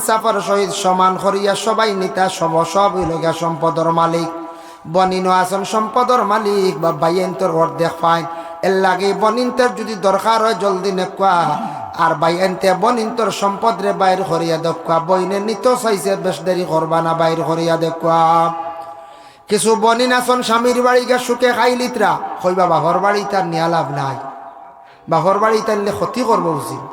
ইনসাফের সহিত সমান করিয়া সবাই নিতা সব হইল গিয়া সম্পদর মালিক। বনিনো আসন সম্পদর মালিক বা বাইয়েন্তর অর্ধেক পায়। এর লাগে বনিন্তর যদি দরকার হয় জলদি নেকুয়া, আর বাইয়েন্তে বনিন্তর সম্পদ রে বাইর করিয়া দেখুয়া। বইনে নিত চাইছে বেশ দেরি করবা না, বাইর করিয়া দেখুয়া। কিছু বনিন আসন স্বামীর বাড়ি গিয়া সুখে খাইলিতরা, কইবা বাহর বাড়ি তার নিয়া লাভ নাই, বাহর বাড়ি তাইলে ক্ষতি করবো উচিত।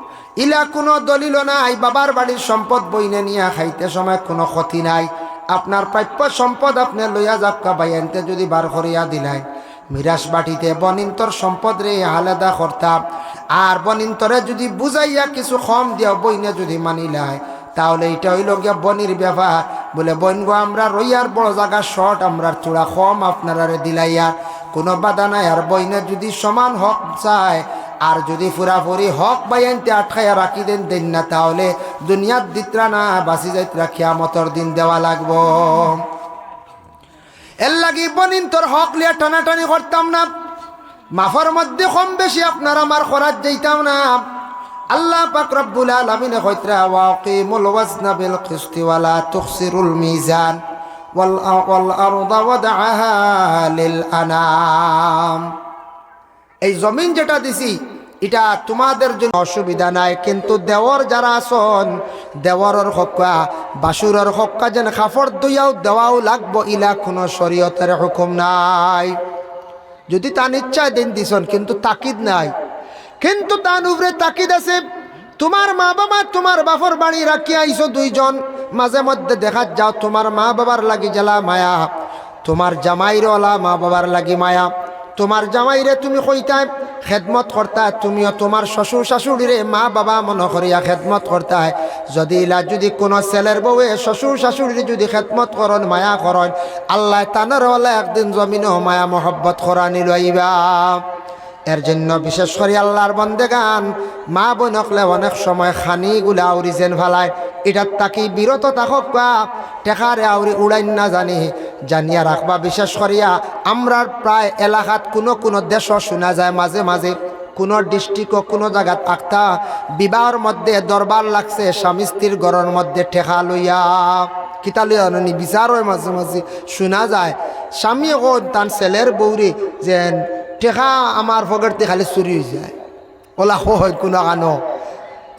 ইলা কোনো দলিল নাই। বাবার বাড়ির সম্পদ বইনে নিয়া খাইতে সময় কোনো ক্ষতি নাই। আপনার প্রাপ্য সম্পদ আপনি লইয়া যাক্কা বাইয়ানতে যদি বার করিয়া দিলাই, মিরাস বাটিতে বনিন্তর সম্পদ রে আলাদা করতাম। আর বনিন্তরে যদি বুঝাইয়া কিছু কম দিয়া বইনে যদি মানিলাই, তাহলে এটা হইল গিয়া বনির ব্যাপার। বলে বইনগো আমরা রইয়ার বড় জায়গা শর্ট, আমরা চূড়া কম আপনারা দিলাইয়া কোনো বাধা নাই। আর বইনে যদি সমান হক চায়, আর যদি পুরাপুরি হক বাইনতে আটকাইয়া রাখি দেন না, তাহলে দুনিয়ার দিতরা না বাঁচি যাইতরা কিয়ামতর দিন দেওয়া লাগবো। এর লাগি বনিন তোর হক লিয়া টানাটানি করতাম না। মাফর মধ্যে কম বেশি আপনার আমার খরাজ যাইতাম না। আল্লাহ পাক রব্বুল আলামিন কইতরা ওয়াকিমুল ওয়াজনা বিল কিসতি ওয়ালা তুখসিরুল মিজান ওয়াল আরদা ওয়াদআহা লিল আনাম। এই জমিন যেটা দিছি এটা তোমাদের জন্য অসুবিধা নাই, কিন্তু দেওয়ার যারা আসন দেওয়ারের হক্কা বাসুরের হক্কা যেন কাপড় ধুইয়াও দেওয়াও লাগবো, ইলা কোনো শরীয়তের হুকুম নাই। যদি তার ইচ্ছা দিন দিছন, কিন্তু তাকিদ নাই। কিন্তু তার উপরে তাকিদ আছে। তোমার মা বাবা তোমার বাপর বাড়ি রাখি আইসো দুইজন, মাঝে মধ্যে দেখা যাও তোমার মা বাবার লাগি জ্বালা মায়া, তোমার জামাইরওয়ালা মা বাবার লাগি মায়া। তোমার জামাইরে তুমি কইতা খেদমত করতা, তুমিও তোমার শ্বশুর শাশুড়িরে মা বাবা মনে করিয়া খেদমত করতা। যদি ইলা যদি কোনো ছেলের বউয়ে শ্বশুর শাশুড়ির যদি খেদমত করন মায়া করন, আল্লাহ তানারওয়ালা একদিন জমিনও মায়া মহব্বত করানি লইবা। এর জন্য বিশেষ করে আল্লাহর বন্দেগান মা বোনকলে অনেক সময় খানিগুলা আউরি যেন ভালায়, এটার তাকি বিরত থাকক বা টেকারে আউরি উড়াইন না জানিয়া রাখবা। বিশেষ করিয়া আমরা প্রায় এলাকাত কোনো দেশও শোনা যায় মাঝে মাঝে কোনো ডিস্ট্রিক্টও কোনো জায়গাত আখতা বিবাহর মধ্যে দরবার লাগছে, স্বামী স্ত্রীর ঘরের মধ্যে ঠেকা লইয়া কিতা লইয়া নি বিচার হয়। মাঝে মাঝে শোনা যায় স্বামী ও তার ছেলের বৌরি যে টেকা আমার ফগরতে খালি চুরি হয়ে যায়, ওলা হয় কোনো কানো।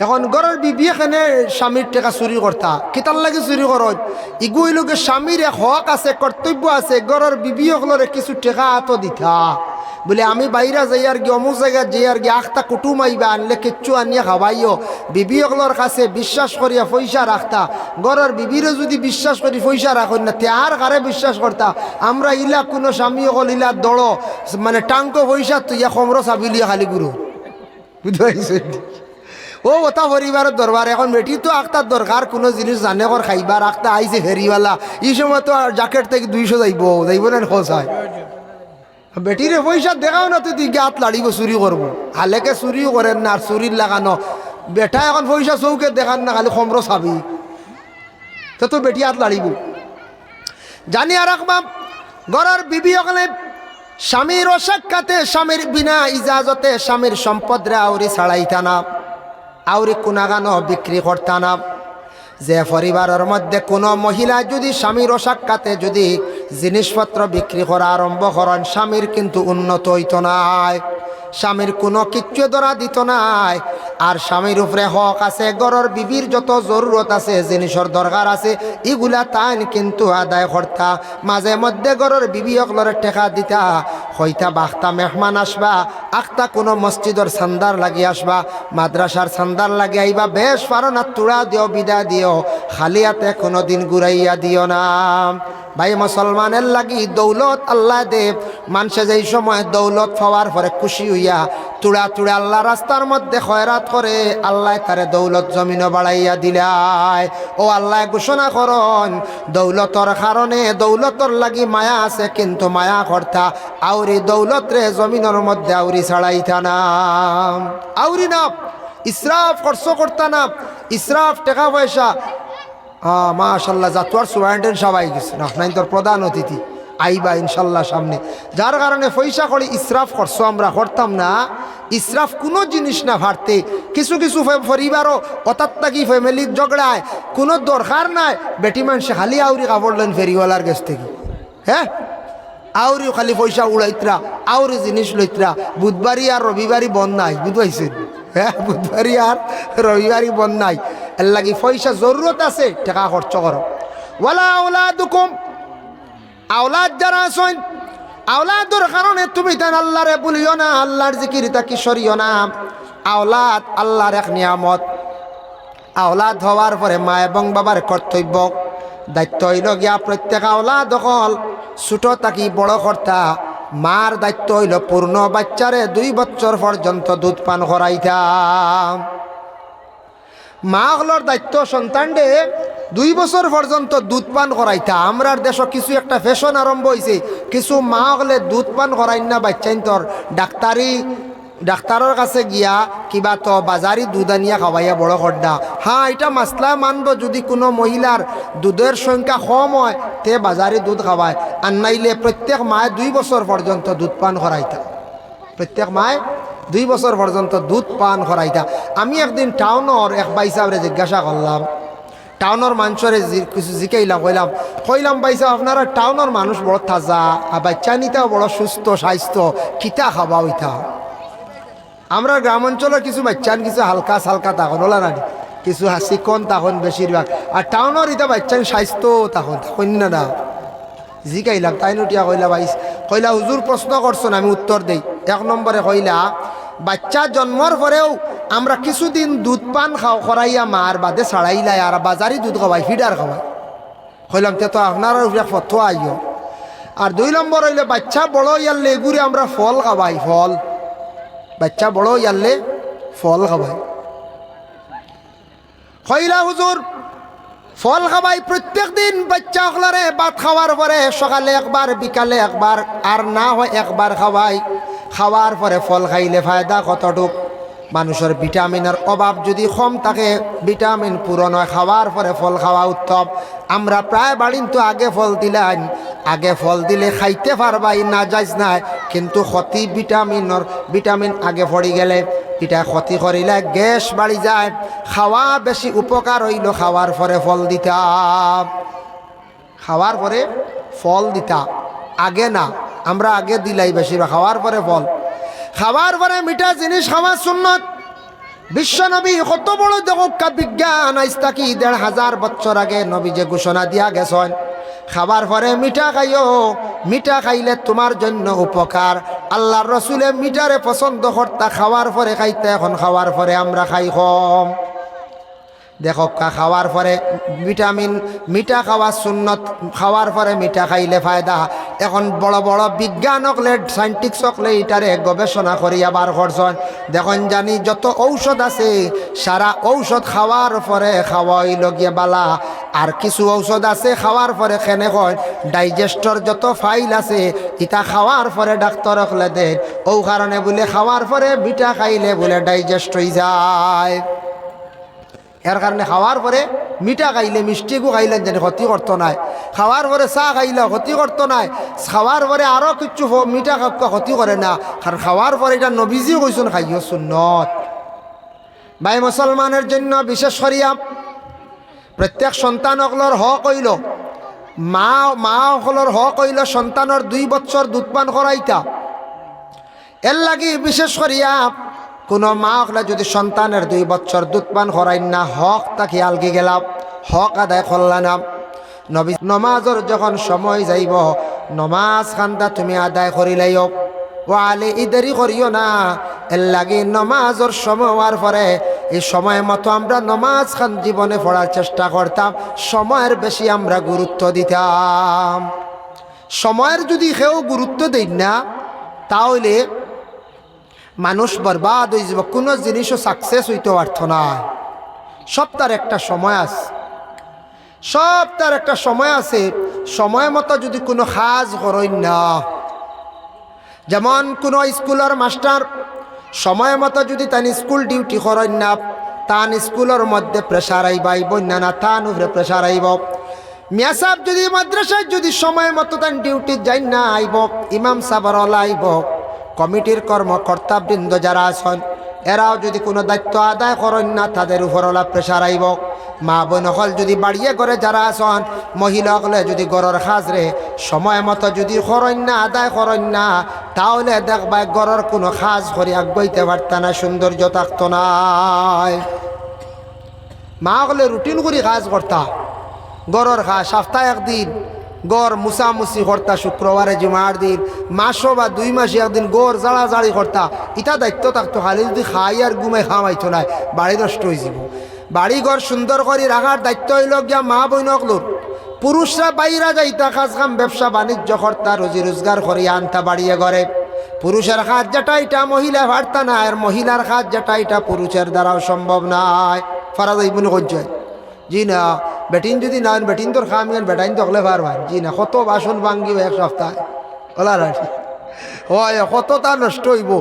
এখন ঘরের বিবি এখানে স্বামীর টেকা চুরি করতা, কিতার লাগে চুরি করত? ইগুই লোকে স্বামীর এক হক আছে, কর্তব্য আছে, ঘরের বিবি সকলরে কিছু টেকা আত দিতা। বলে আমি বাইরা যাই আর কি অমুক জায়গায় যাই আর কি আখতা কুটুম আইবা, আনলে কিচ্ছু আনিয়া খাবাইও। বিবি সকলের কাছে বিশ্বাস করিয়া পয়সা রাখতা। ঘরের বিবিরে যদি বিশ্বাস করি পয়সা রাখুন না, তে আর কারে বিশ্বাস করতা? আমরা ইলা কোনো স্বামী সকল ইলা দড় মানে টাঙ্ক পয়সা তুই কমর চাবিলিয়া খালি গুরু বুঝতে। ও ওটা পরিবারের দরবার। এখন বেটি তো আখতার দরকার কোনো জিনিস জানে কর খাইবার, আখতা আইছে ফেরিওয়ালা, এই সময় তো জ্যাকেট থেকে 200 যাইব না খোঁজ হয়। বেটিরে পয়সা দেখাও না, তুই গাত লাড়িব চুরি করবো। হালেকে চুরিও করেন না, আর চুরির লাগানো বেটা এখন পয়সা চৌকে দেখান না, খালি কমর চাবি তো বেটি হাত লাড়িব। জানিয়া রাখবা ঘরের বিবি ওখানে স্বামীর অসাক্ষাতে স্বামীর বিনা ইজাজতে স্বামীর সম্পদরে আউরি ছাড়াইতা না, আউরি কোনাগানো বিক্রি করতা না। যে পরিবারের মধ্যে কোনো মহিলা যদি স্বামীর অসাক্ষাতে যদি জিনিসপত্র বিক্রি করা আরম্ভ করেন, স্বামীর কিন্তু উন্নত হইত নাই, স্বামীর কোনো কিচ্ছু ধরা দিত নাই। আর স্বামীর উপরে হক আছে, ঘরের বিবির যত জরুরত আছে, জিনিসের দরকার আছে, এগুলা তাইন কিন্তু আদায় করতা। মাঝে মধ্যে ঘরের বিবি সকলের টেকা দিতা, হইতা বাখতা মেহমান আসবা, আখতা কোনো মসজিদের সান্দার লাগি আসবা, মাদ্রাসার সান্দার লাগি আইবা, বেশ পারো না তুড়া দিও বিদা দিও, খালি হাতে কোনো দিন ঘুরাইয়া দিও না। ভাই মুসলমানের লাগি দৌলত আল্লাহ দেব, মানুষে যেই সময় দৌলত পাওয়ার পরে খুশি হইয়া তুড়া তুড়া আল্লাহ রাস্তার মধ্যে খয়রাত করে, আল্লাহ তারে দৌলত জমিনও বাড়াইয়া দিলায়। ও আল্লাহ ঘোষণা করন দৌলতর কারণে দৌলতর লাগি মায়া আছে, কিন্তু মায়া করতা আউরি দৌলত রে জমিনের মধ্যে আউরি ছাড়াইতা না, আউরি না ইসরাফ খরচ করতা না, ইসরাফ টাকা পয়সা। মাশাল্লাহ জাতুয়ার সুবাইন্টেন সবাই গেছে, আপনার তোর প্রধান অতিথি আইবা ইনশাল্লাহ সামনে। যার কারণে পয়সা করে ইসরাফ করছো আমরা করতাম না। ইসরাফ কোনো জিনিস না ভারতে। কিছু কিছু পরিবারও অতাত থাকি ফ্যামিলির ঝগড়ায় কোনো দরকার নাই, বেটি মানুষে খালি আউরি কাপড় লেন ফেরিওয়ালার কাছ থেকে, হ্যাঁ আউরি খালি পয়সা উড়াইতরা, আউরি জিনিস লইতরা। বুধবারই আর রবিবারই বন্ধ নাই, বুঝবাইছেন? হ্যাঁ বুধবারই আর রবিবারই বন্ধ নাই। এর লাগি পয়সা জরুরত আছে, টাকা খরচ করো। ওয়ালা আওলাদুকুম, আওলাদ যারা আছেন আওলাদর কারণে তুমি তাই আল্লাহরে বলিও না, আল্লাহর জিকির তাকি সরিও না। আওলাদ আল্লাহর এক নিয়ামত। আওলাদ হওয়ার পরে মা এবং বাবার কর্তব্য দায়িত্ব হইল গিয়া প্রত্যেক আওলাদ হল ছোট থাকি বড় কর্তা। মার দায়িত্ব হইল পূর্ণ বাচ্চারে 2 বছর পর্যন্ত দুধ পান করাইতা। মা হলোর দায়িত্ব সন্তানরে 2 বছর পর্যন্ত দুধ পান করাইতা। আমরার দেশ কিছু একটা ফ্যাশন আরম্ভ হয়েছে, কিছু মা হলে দুধ পান করাই না বাচ্চাইন তোর ডাক্তারের কাছে গিয়া কিবা তো বাজারি দুধ আনিয়া খাওয়াইয়া বড় করডা। হ্যাঁ এটা মাসলা মানব, যদি কোনো মহিলার দুধের সংখ্যা কম হয় তে বাজারি দুধ খাওয়ায়, আর নাইলে প্রত্যেক মায় 2 বছর পর্যন্ত দুধ পান করাইতা। প্রত্যেক মায় 2 বছর পর্যন্ত দুধ পান করাইতা। আমি একদিন টাউনর এক ভাই সাহেবরে জিজ্ঞাসা করলাম, টাউনের মানুষরে কিছু জিকাইলাম, কইলাম ভাই সাহেব আপনারা টাউনের মানুষ বড় তাজা, আর বাচ্চা নিতাও বড় সুস্থ স্বাস্থ্য, কিতা খাওয়া হইতা। আমরা গ্রাম অঞ্চলের কিছু বাচ্চান কিছু হালকা সালকা তখন ওলা না, কিছু হাসিকন তখন বেশিরভাগ, আর টাউনের ইতা বাচ্চান স্বাস্থ্য তখন না জিকাইলাম। তাই নুটিয়া কইলা হুজুর প্রশ্ন করছেন, আমি উত্তর দেই। 1 নম্বরে কইলা বাচ্চা জন্মর পরেও আমরা কিছুদিন দুধ পান করাইয়া মার বাদে ছাড়াইলাই আর বাজারি দুধ খাওয়াই, ফিডার খাওয়াই। কইলাম তে তো আপনার ফটো আইও। আর 2 নম্বর হইলে বাচ্চা বড় ইয়ারলে এগুলি আমরা ফল খাওয়াই, ফল বাচ্চা বড় ইয়ারলে ফল খাওয়াই। কইলা হুজুর ফল খাওয়াই প্রত্যেক দিন বাচ্চা হলারে ভাত খাওয়ার পরে সকালে একবার বিকালে একবার, আর না হয় একবার খাওয়াই। খাওয়ার পরে ফল খাইলে ফায়দা কতটুক? মানুষের ভিটামিনের অভাব যদি কম থাকে, ভিটামিন পূরণ হয় খাওয়ার পরে ফল খাওয়া উত্তম। আমরা প্রায় বাড়িন তো আগে ফল দিলাম, আগে ফল দিলে খাইতে পারবাই না যাইজ নাই, কিন্তু ক্ষতি ভিটামিন আগে পড়ি গেলে এটা ক্ষতি করিলে গ্যাস বাড়ি যায়। খাওয়া বেশি উপকার হইল খাওয়ার পরে ফল দিতা, খাওয়ার পরে ফল দিতা, আগে না। আমরা আগে দিলাই বেশি, খাওয়ার পরে ফল। খাওয়ার পরে মিঠা জিনিস খাওয়া সুন্নত। বিশ্বনবী কত বড় জগৎকা বিজ্ঞান, আজ তাকি 1500 বছর আগে নবী যে ঘোষণা দিয়া গেছেন, খাবার পরে মিঠা খাইও, মিঠা খাইলে তোমার জন্য উপকার। আল্লাহর রসুলে মিঠারে পছন্দ করতা, খাওয়ার পরে খাইতে। এখন খাওয়ার পরে আমরা খাই কম। দেখো খাওয়ার পরে ভিটামিন, মিঠা খাওয়া সুন্নত, খাওয়ার পরে মিঠা খাইলে ফায়দা। এখন বড় বড় বিজ্ঞান হকলে সাইন্টিস্ট হকলে এটারে গবেষণা করিয়া বার করছেন। দেখুন জানি যত ঔষধ আছে সারা ঔষধ খাওয়ার পরে খাওয়াই লগিয়ে বালা। আর কিছু ঔষধ আছে খাওয়ার পরে খেনে কয় ডাইজেস্টর যত ফাইল আছে ইটা খাওয়ার পরে ডাক্তার হকলে দেন। ও কারণে বলে খাওয়ার পরে মিঠা খাইলে বলে ডাইজেস্ট হয়ে যায়। এর কারণে খাওয়ার পরে মিঠা খাইলে, মিষ্টিকও খাইলেন জানি ক্ষতি করতো নাই। খাওয়ার পরে চাহ খাইলে ক্ষতি করতো নাই। খাওয়ার পরে আরও কিছু মিঠা ক্ষতি করে না, কারণ খাওয়ার পরে এটা নবীজিও কইছেন খাইও সুন্নত। ভাই মুসলমানের জন্য বিশেষ করিয়া প্রত্যেক সন্তান অকলর হক হইল, মা অকলর হক হইল সন্তানের 2 বছর দুধ পান করাইতা। এর লাগি বিশেষ করিয়া কোনো মা হলে যদি সন্তানের 2 বছর দুধ পান করাই না, হক তা খেয়াল কি গেলাম, হক আদায় করলা না। নবী নমাজর যখন সময় যাইব, নমাজ খান্দা তুমি আদায় করিলাইও, ও আলে ইদারি করিও না। এর লাগি নমাজর সময় হওয়ার পরে এই সময় মতো আমরা নমাজ খান জীবনে পড়ার চেষ্টা করতাম, সময়ের বেশি আমরা গুরুত্ব দিতাম। সময়ের যদি কেউ গুরুত্ব দেই না, তাহলে মানুষ বরবাদ হয়ে যাব, কোনো জিনিসও সাকসেস হইতে পারত না। সব তার একটা সময় আছে, সব তার একটা সময় আছে। সময় মতো যদি কোনো কাজ করেন না, যেমন কোনো স্কুলের মাস্টার সময় মতো যদি তান স্কুল ডিউটি করেন না, তান স্কুলের মধ্যে প্রেশার আইব, আইব না, তান উপরে প্রেশার আইব। মিয়া সাহেব যদি মাদ্রাসায় যদি সময় মতো তার ডিউটি যাই না আইব, ইমাম সাহেবরওয়ালা আইব, কমিটির কর্মকর্তাবৃন্দ যারা আছেন এরাও যদি কোনো দায়িত্ব আদায় করেন না, তাদের উপরওয়ালা প্রেশার আইব। মা বোন হল যদি বাড়িয়ে করে যারা আছেন, মহিলা হলে যদি গড়ের খাজরে সময় মতো যদি করেন না, আদায় করেন না, তাহলে দেখবা গড়ের কোনো খাজ করে আগাইতে পারত না, সৌন্দর্য থাকতো না। মা হলে রুটিন করে কাজ করতা, গড়ের খাজ সপ্তাহে একদিন গড় মুছামুছি করতা, শুক্রবারে জুমার দিন, মাসও বা 2 মাসে একদিন গড় জাড়াজাড়ি করতা, ইটা দায়িত্ব থাকতো। খালি যদি খাই আর ঘুমাই খাওয়াইতো নাই, বাড়ি নষ্ট হয়ে যাব। বাড়ি ঘর সুন্দর করে রাখার দায়িত্ব হইল গিয়া মা বইনকলোর। পুরুষরা বাইরা যাইতা কাজ কাম ব্যবসা বাণিজ্য করতা, রুজি রোজগার করিয়া আনতা বাড়িয়ে ঘরে। পুরুষের কাজ যেটা এটা মহিলা পারতা না, আর মহিলার কাজ যেটা এটা পুরুষের দ্বারাও সম্ভব নয়। ফারাজ ইবন কজ্জায় জি না, বেটিন যদি না বেটিন তোর খামিয়ান বেটাইন তো হলে পারবেন। জি না, কত বাসন ভাঙ্গিব এক সপ্তাহে, ওলা রাখি হয় কত তা নষ্ট হইব।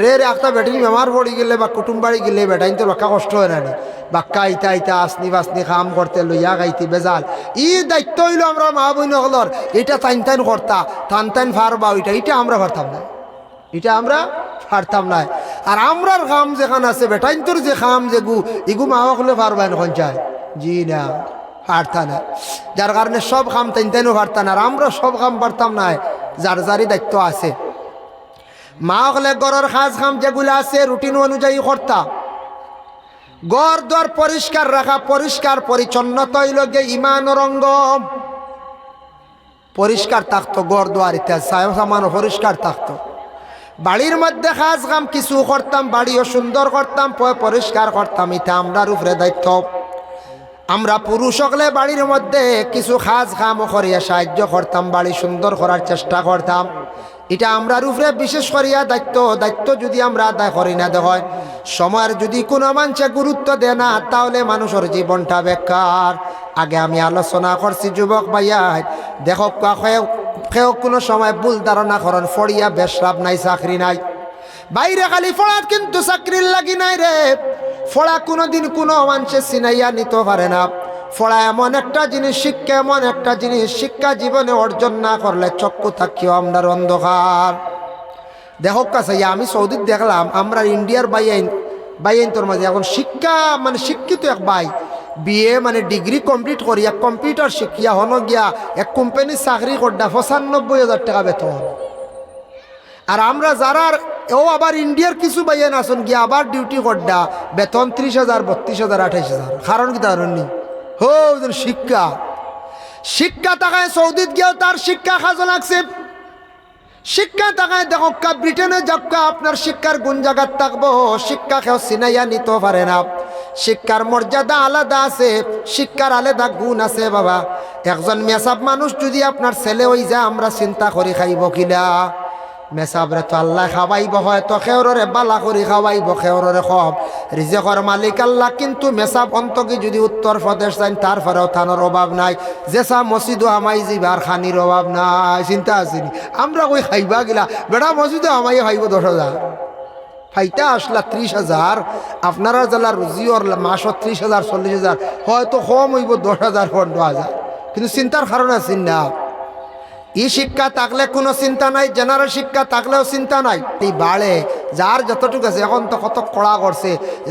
রে একটা বেটিন বেমার পড়ি গেলে বা কুটুম বাড়ি গেলে বেটাইন তোর বাক্কা কষ্ট হয় না, বাক্কা ইটা ইটা আসনি বাসনি কাম করতে লইয়া গাইতি বেজাল। ই দায়িত্ব হইল আমরা মা বইন হলর, এটা টাইন টাইন করতা, টান টাইন ফারবা, ওইটা এটা আমরা পারতাম না, এটা আমরা পারতাম না। আর আমরার কাম যেখানে আছে বেটাইন তোর যে কাম যে গু ইগু মা হলে পারবেন এখন চায়। জি না, পারতা না, যার কারণে সব কাম টাইন টাইনও পারতা না, আর আমরা সব কাম পারতাম না, যার যারই দায়িত্ব আছে। মা হলে গড়ের কাজ কাম যেগুলো আছে রুটিন অনুযায়ী করতা। গড় দ্বার পরিষ্কার রাখা, পরিষ্কার পরিচ্ছন্নতা হইল গিয়ে ইমানের অঙ্গ। পরিষ্কার থাকতো গড় দ্বার, ইত্যাদি সামানো পরিষ্কার থাকতো। বাড়ির মধ্যে কাজ কাম কিছু করতাম, বাড়িও সুন্দর করতাম, পরিষ্কার করতাম, এটা আমরার উপরে দায়িত্ব। আমরা পুরুষ হলে বাড়ির মধ্যে কিছু কাজ কাম করিয়া সাহায্য করতাম, বাড়ি সুন্দর করার চেষ্টা করতাম, এটা আমরার উপরে বিশেষ করিয়া দায়িত্ব। দায়িত্ব যদি আমরা আদায় করি না, দেখ সময়ের যদি কোনো মানুষে গুরুত্ব দেয় না, তাহলে মানুষের জীবনটা বেকার। আগে আমি আলোচনা করছি যুবক ভাইয়া, দেখো কেউ কোনো সময় ভুল ধারণা করেন ফড়িয়া বেশ লাভ নাই, চাকরি নাই। বাইরে খালি ফড়াত কিন্তু চাকরির লাগি নাই রে। ফড়া কোনোদিন কোনো মানুষে চিনাইয়া নিতে পারে না। ফড়া এমন একটা জিনিস, শিক্ষা এমন একটা জিনিস, শিক্ষা জীবনে অর্জন না করলে চক্ষু থাকিও আমরার অন্ধকার। দেখো কাছে আমি সৌদিত দেখলাম, আমরা ইন্ডিয়ার বাইন তোর মাঝে এখন শিক্ষা মানে শিক্ষিত এক ভাই বিএ মানে ডিগ্রি কমপ্লিট করিয়া কম্পিউটার শিখিয়া হন গিয়া এক কোম্পানির চাকরি করডা 95,000 টাকা বেতন। আর আমরা যারা ও আবার ইন্ডিয়ার কিছু বাইন আসুন গিয়া আবার ডিউটি করডা বেতন 30,000, 32,000, 28,000। কারণ কি তার হো শিক্ষা, শিক্ষা টাকায় সৌদিত গিয়েও তার শিক্ষা কাজে লাগছে। শিক্ষা টাকায় দেখো ব্রিটেনে যাক্কা আপনার শিক্ষার গুণ জায়গার থাকবো, শিক্ষা কেউ চিনাইয়া নিতে পারে না। শিক্ষার মর্যাদা আলাদা আছে, শিক্ষার আলাদা গুণ আছে বাবা। একজন মেসাব মানুষ যদি আপনার ছেলে হয়ে যায়, আমরা চিন্তা করি খাইব কিনা। মেসাবরে তো আল্লাহ খাওয়াইব, হয়তো খেওরে বালা করি খাওয়াইব, খেওরে খব রিজেকর মালিক আল্লাহ। কিন্তু মেসাব অন্তকি যদি উত্তর প্রদেশ যান, তারপরেও থানোর অভাব নাই, যেসা মসজিদও আমাই যাবার খানির অভাব নাই। চিন্তা আসেনি আমরা ওই খাইবা গিলা বেড়া মসজিদও আমাই খাইব 10,000, ফাইটা আসলা 30,000। আপনারা জেলা রুজি ওর মাসত 30,000, 40,000, হয়তো কম হইব 10,000, 15,000। কিন্তু চিন্তার কারণ আছে না। ই শিক্ষা থাকলে কোনো চিন্তা নাই, জেনারেল শিক্ষা থাকলেও চিন্তা নাই। এই বাড়ে যার যতটুকু আছে, এখন তো কত কড়া করছে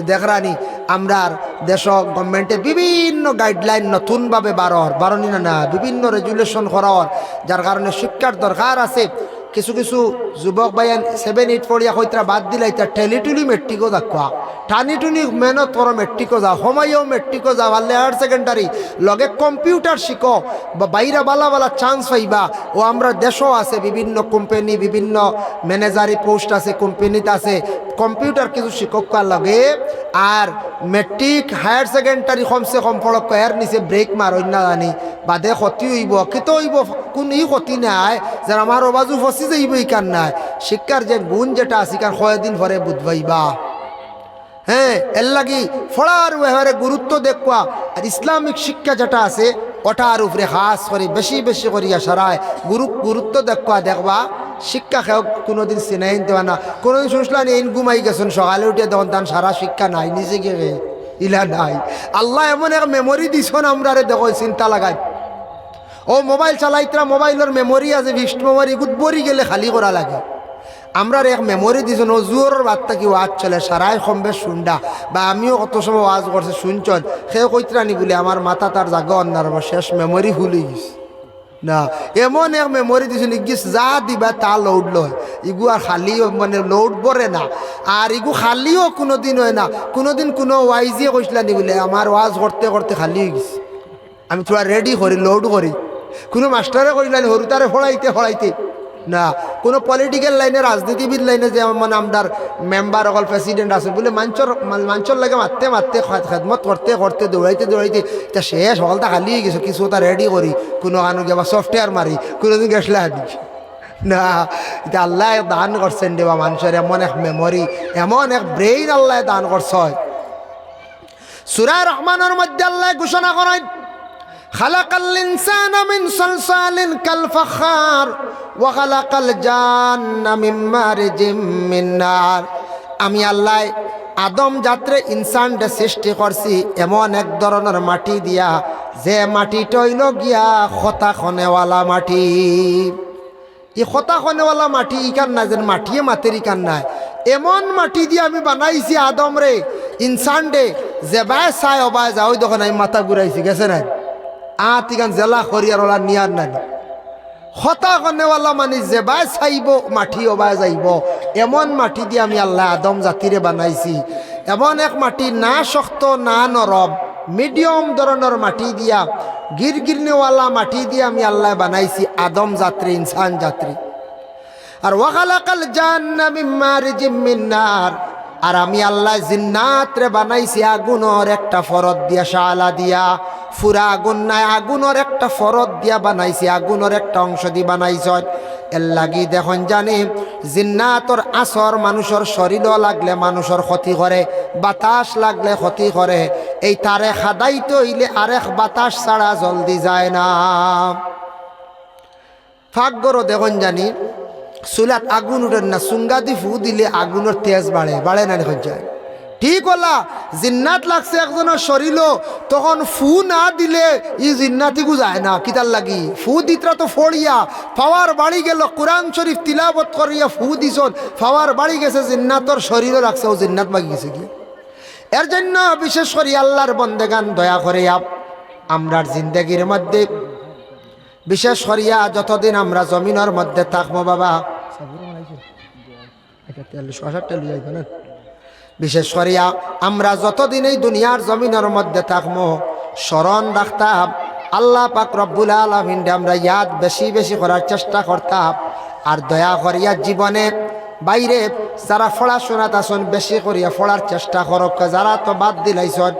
দেখরানি। আমরার দেশ গভর্নমেন্টে বিভিন্ন গাইডলাইন নতুনভাবে বারণি না বিভিন্ন রেজুলেশন করার, যার কারণে শিক্ষার দরকার আছে। কিছু কিছু যুবক ভাইয়ান 7, 8 পড়িয়া হইতরা বাদ দিলে এটা ঠেলিটুলি মেট্রিকও দেখুয়া, টানি টুনি মেহনত করো মেট্রিকও যাও, সময়ও মেট্রিকও যাও, আল্লে হায়ার সেকেন্ডারি লগে কম্পিউটার শিখো, বা বাইরা বালা বালা চান্স পাইবা। ও আমরা দেশও আছে বিভিন্ন কোম্পানি, বিভিন্ন ম্যানেজারি পোস্ট আছে কোম্পানিতে আছে, কম্পিউটার কিছু শিক্ষক লাগে। আর মেট্রিক হায়ার সেকেন্ডারি কমসে কম পড়ক, এর নিচে ব্রেক মার অন্য জানি বাদে ক্ষতি হইব, কিত হইব কোন ই ক্ষতি নাই, যার আমার অবাজু ফসি যাইব। ইকার নাই শিক্ষার যে গুণ যেটা আছে, কারণ কয়েকদিন পরে বুঝবাইবা। হ্যাঁ, এর লাগি ফড়ার ব্যবহারে গুরুত্ব দেখবা। আর ইসলামিক শিক্ষা যেটা আছে ওটার উপরে খাস করে বেশি বেশি করিয়া সারায় গুরুত্ব দেখবা। শিক্ষা খেয়ে কোনোদিন চিনাই দেওয়া না। কোনোদিন শুনলাম এই ঘুমাই গেছেন, সকালে উঠে তখন তার সারা শিক্ষা নাই, নিজে গিয়ে ইলা নাই। আল্লাহ এমন এক মেমোরি দিছন আমরা দেখো, চিন্তা লাগাই ও মোবাইল চালাইতরা মোবাইলের মেমোরি আছে ফিক্সড মেমোরি গুদবরি গেলে খালি করা লাগে। আমরা এক মেমোরি দিয়েছেন ও জোর বার্তা কি ওয়াজ চলে সারাই কমবে শুনডা বা আমিও কত সময় ওয়াজ করছে শুনছন সেও কইতরানি বলে আমার মাথা তার জাগা অন্যার শেষ মেমোরি ভুলে গেছে না। এমন এক মেমোরি দিয়েছেন ইগিস যা দিবা তা লোড লয়, ইগু আর খালি মানে লোড পরে না, আর ইগু খালিও কোনোদিন হয় না। কোনোদিন কোনো ওয়াইজিয়ে কইসলানি বলে আমার ওয়াজ করতে করতে খালি হয়ে গেছে, আমি থোড়া রেডি করি লোড করি। কোনো মাস্টারে কইলানি হরু তারে ফড়াইতে না। কোনো পলিটিক্যাল লাইনে রাজনীতিবিদ লাইনে যে মানে আমদার মেম্বার অকল প্রেসিডেন্ট আছে বলে মাঞ্চর লাগে মারতে খেদমত করতে দৌড়াইতে তা শেষ সকলটা খালি হয়ে গেছে। কিছু তা রেডি করি কোনো আনু গেবা সফটওয়্যার মারি কোনোদিন গেছলে আনি না। এটা আল্লাহ দান করছেন দেবা মানুষের এমন এক মেমোরি, এমন এক ব্রেইন আল্লাহ দান করছে। সূরা রহমানের মধ্যে আল্লাহ ঘোষণা করেন খালাকাল ইনসানা মিন সালসালিন কাল ফাখার ওয়া খালাকাল জান্না মিন মারিজিম মিন নার। আমি আল্লাহ আদম জাত্রে ইনসানকে সৃষ্টি করছি এমন এক ধরনের মাটি দিয়া যে মাটিটা হইল গিয়া খতা খনেওয়ালা মাটি। এই খতা খনেওয়ালা মাটি ইকান না যেন মাটিয়ে মাতের ইকান নাই, এমন মাটি দিয়ে আমি বানাইছি আদম রে ইনসান রে যে বায় চাই অবায় যাও দেখুন আমি মাথা ঘুরাইছি গেছে নাই আতিকান জেলা খরিয়ারওয়ালা নিয়ার নানি খতা খনেওয়ালা মানে যে বায় চাইব মাটি অবায় যাইব এমন মাটি দিয়ে আমি আল্লাহ আদম জাতিরে বানাইছি। এমন এক মাটি না শক্ত না নরম মিডিয়াম ধরনের মাটি দিয়া গিরগিরনেওয়ালা মাটি দিয়ে আমি আল্লাহ বানাইছি আদম জাত্রী ইনসান জাত্রী। আর ওয়া খালাকাল জান্না মিন মারিজিম মিন নার, আর আমি আল্লাহ জিন্নাতরে বানাইছি আগুনের একটা ফরদ দিয়া শালা দিয়া, ফুরা আগুন নাই আগুনের একটা ফরদ দিয়া বানাইছি, আগুনের একটা অংশ দিয়ে বানাইছ। এর লাগি দেখুন জানি জিন্নাতর আসর মানুষের শরীরও লাগলে মানুষের ক্ষতি করে, বাতাস লাগলে ক্ষতি করে। এই তারে খাদাইতে হইলে আরেক বাতাস ছাড়া জলদি যায় না। ফাঁকগরও দেখুন জানি চুলাত আগুন উঠেন না, চুঙ্গা দি ফু দিলে আগুনের তেজ বাড়ে না দেখুন যায়। ঠিক হলা জিন্নাত লাগছে একজনের শরীর তখন ফু না দিলে ই জিন্নাতিগু যায় না। কিতার লাগি ফু দিতরা তো ফড়িয়া পাওয়ার বাড়ি গেল, কোরআন শরীফ তিলাবত করিয়া ফু দিছ পাওয়ার বাড়ি গেছে, জিন্নাতর শরীরও লাগছে ও জিন্নাত মাগি গেছে কি। এর জন্য বিশেষ করে আল্লাহর বন্দেগান দয়া করে আমরার জিন্দগির মধ্যে বিশেষ করিয়া যতদিন আমরা জমিনের মধ্যে থাকবো বাবা বিশেষ করিয়া আমরা যতদিন এই দুনিয়ার জমিনের মধ্যে থাকবো স্মরণ রাখতাম আল্লাহ পাক রব্বুল আলামিন আমরা ইয়াদ বেশি বেশি করার চেষ্টা করতাম। আর দয়া করিয়া জীবনে বাইরে যারা পড়াশোনাত আসন বেশি করিয়া পড়ার চেষ্টা করক্কা, যারা তো বাদ দিলাইছন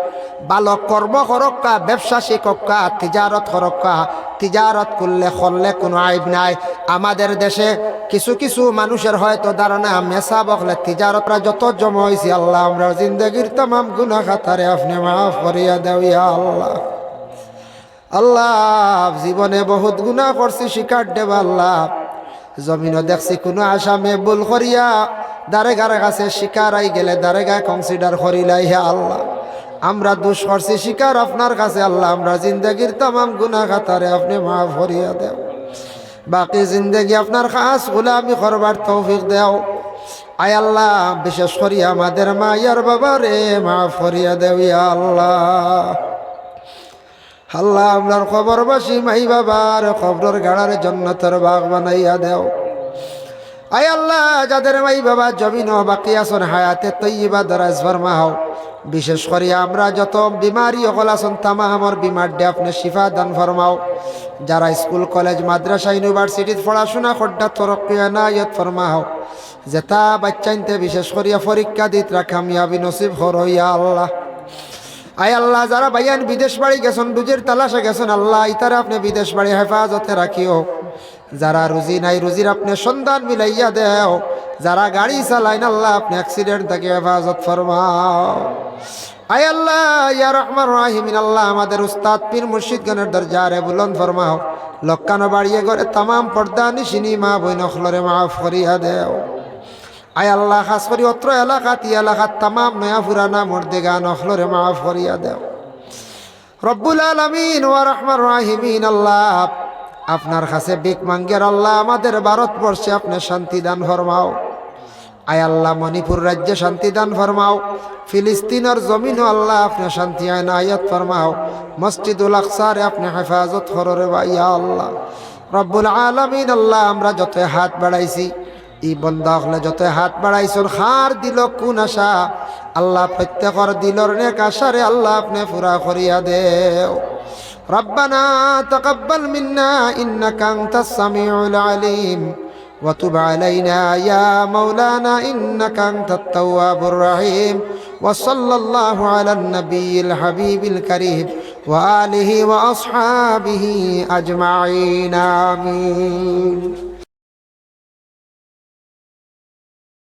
ভালো কর্ম করক্কা, ব্যবসা শিক্ষক্কা, তিজারত করক্কা। তিজারত করলে কোনো আইব নাই। আমাদের দেশে কিছু কিছু মানুষের হয়তো ধারণা মেসা বকলে তিজারতরা যত জমা হয়েছে আল্লাহ আমরা জিন্দগির তামাম গুনাহ খাতারে আপনি মাফ করিয়া দেও ইয়া আল্লাহ। আল্লাহ জীবনে বহুত গুনাহ করছি শিকার দেব আল্লাহ। জমিনও দেখছি কোনো আসামে ভুল করিয়া দারেগার কাছে শিকার আই গেলে দারেগায় কনসিডার করিলাই হে আল্লাহ আমরা দোষ করছি শিকার আপনার কাছে আল্লাহ আমরা জিন্দগির তামাম গুনাহ খাতারে আপনি মাফ করিয়া দেও। বাকি জিন্দগি আপনার খাস গোলামি করবার তৌফিক দেও। আয় আল্লাহ বিশেষ করিয়া আমাদের মায়ার বাবারে মাফ করিয়া দেও ইয়া আল্লাহ। আল্লাহ আমরার খবরবাসী মাই বাবার খবরের গাড়ার জান্নাতের বাগ বানাইয়া দেও। আয় আল্লাহ যাদের মাই বাবা জমিন বাকি আসন হায়াতে তৈবা দরাজ ফরমাও। বিশেষ করে আমরা যত বিমারি অকল আসন তামামর বিমার ডে আপনি শিফা দান ফরমাও। যারা স্কুল কলেজ মাদ্রাসা ইউনিভার্সিটিত পড়াশোনা করডা তরক্কি এনায়েত ফরমাও। যেটা বাচ্চাইনতে বিশেষ করিয়া পরীক্ষা দিত কামিয়াবি নসিব হরইয়া আল্লাহ। আয় আল্লাহ যারা ভাইয়ান বিদেশ বাড়ি গেছেন রুজির তালাশে গেছেন আল্লাহ ইতারা আপনি বিদেশ বাড়ি হেফাজতে রাখিও। যারা রুজি নাই রুজির আপনি সন্ধান মিলাইয়া দেও। যারা গাড়ি চালাইন আল্লাহ আপনি অ্যাক্সিডেন্ট থেকে হেফাজত ফরমাও। আয় আল্লাহ ইয়া রহমান রাহিমিন আল্লাহ আমাদের উস্তাদ পীর মুর্শিদগণের দরজারে বুলন্দ ফরমাও। লক্কানো বাড়িয়ে করে তামাম পর্দা নিশিনি মা বই নখলরে মাফ করিয়া দেও। আয় আল্লাহ খাস করি অত্র এলাকাত এলাকাত তামাম নয়া ফুরানা মর্দেগা নখলরে মাফ করিয়া দেও। রব্বুল আলামিন ওয়া রহমান রাহিমিন আল্লাহ আপনার কাছে ভিক মাঙ্গের আল্লাহ আমাদের ভারতবর্ষে আপনি শান্তি দান ফরমাও। আয় আল্লাহ মণিপুর রাজ্যে শান্তি দান ফরমাও। ফিলিস্তিনের জমিনও আল্লাহ আপনি শান্তি আয়নায়াত ফরমাও। মসজিদুল আকসারে আপনি হেফাজত কররে ইয়া আল্লাহ রব্বুল আলামিন। আল্লাহ আমরা যত হাত বাড়াইছি ই বন্দা হলে যত হাত বাড়াইছন খার দিল কোন আশা আল্লাহ প্রত্যেকর দিলর নেক আশারে আল্লাহ আপনি পুরা করিয়া দেও। ربنا تقبل منا إنك أنت السميع العليم وتب علينا يا مولانا إنك أنت التواب الرحيم وصلى الله على النبي الحبيب الكريم وآله وأصحابه أجمعين آمين.